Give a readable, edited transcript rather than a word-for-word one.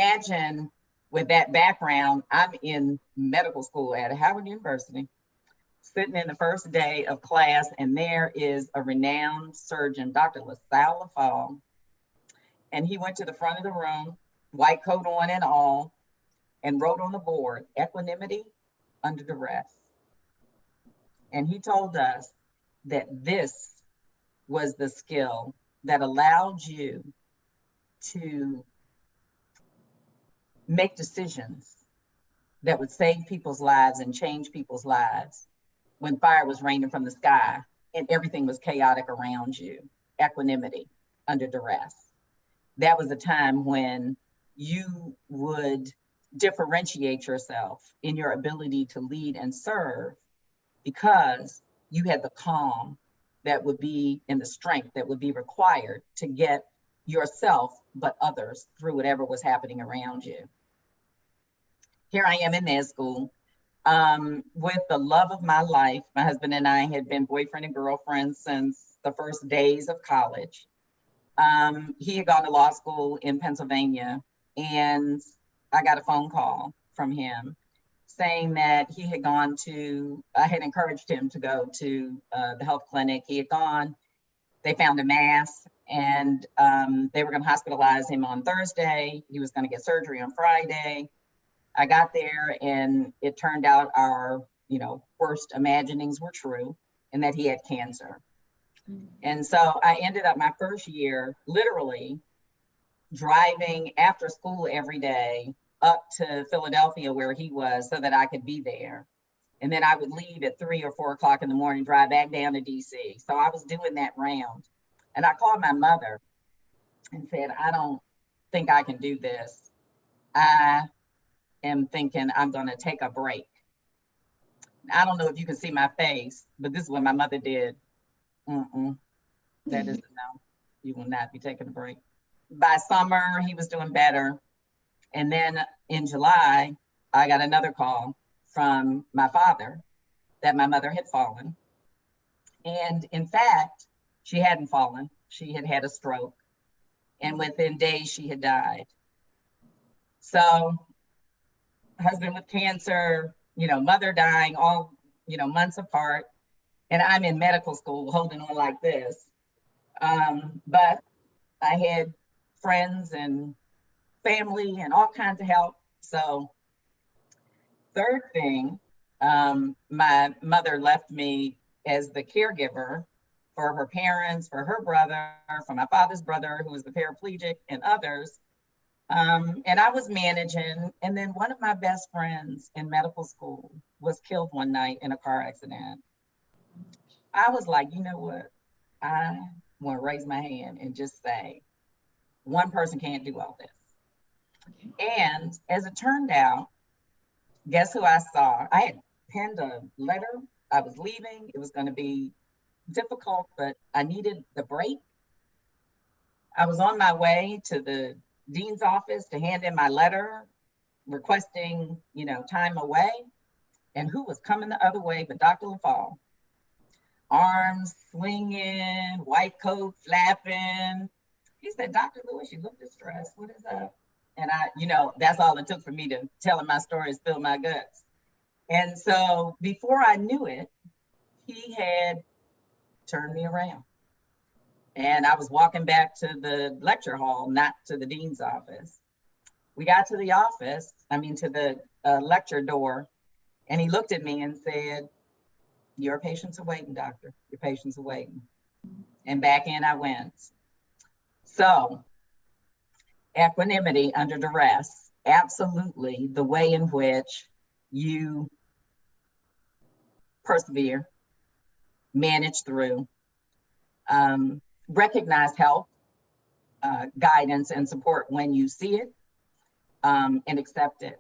imagine with that background, I'm in medical school at Howard University, sitting in the first day of class, and there is a renowned surgeon, Dr. Lewis-Hall, and he went to the front of the room, white coat on and all, and wrote on the board, "Equanimity under duress." And he told us that this was the skill that allowed you to make decisions that would save people's lives and change people's lives when fire was raining from the sky and everything was chaotic around you. Equanimity under duress. That was a time when you would differentiate yourself in your ability to lead and serve because you had the calm that would be and the strength that would be required to get yourself, but others, through whatever was happening around you. Here I am in med school with the love of my life. My husband and I had been boyfriend and girlfriend since the first days of college. He had gone to law school in Pennsylvania, and I got a phone call from him saying that he had gone to, I had encouraged him to go to the health clinic. He had gone, they found a mass, and they were going to hospitalize him on Thursday. He was going to get surgery on Friday. I got there, and it turned out our, worst imaginings were true, and that he had cancer. And so I ended up my first year literally driving after school every day up to Philadelphia where he was so that I could be there. And then I would leave at 3 or 4 o'clock in the morning, drive back down to DC. So I was doing that round. And I called my mother and said, "I don't think I can do this. I am thinking I'm going to take a break." I don't know if you can see my face, but this is what my mother did. That is a no. You will not be taking a break. By summer, he was doing better. And then in July, I got another call from my father that my mother had fallen. And in fact, she hadn't fallen. She had had a stroke. And within days, she had died. So husband with cancer, mother dying, all, months apart. And I'm in medical school holding on like this. But I had friends and family and all kinds of help. So third thing, my mother left me as the caregiver for her parents, for her brother, for my father's brother, who was the paraplegic, and others. And I was managing. And then one of my best friends in medical school was killed one night in a car accident. I was like, you know what? I want to raise my hand and just say, one person can't do all this. And as it turned out, guess who I saw? I had penned a letter. I was leaving. It was going to be difficult, but I needed the break. I was on my way to the dean's office to hand in my letter requesting, time away. And who was coming the other way but Dr. Lewis-Hall? Arms swinging, white coat flapping. He said, "Dr. Lewis, you look distressed. What is up?" And I, that's all it took for me to tell him my story and spill my guts. And so before I knew it, he had turned me around. And I was walking back to the lecture hall, not to the dean's office. We got to the office, to the lecture door, and he looked at me and said, "Your patients are waiting, doctor. Your patients are waiting." And back in I went. So equanimity under duress, absolutely the way in which you persevere, manage through, recognize help, guidance, and support when you see it, and accept it.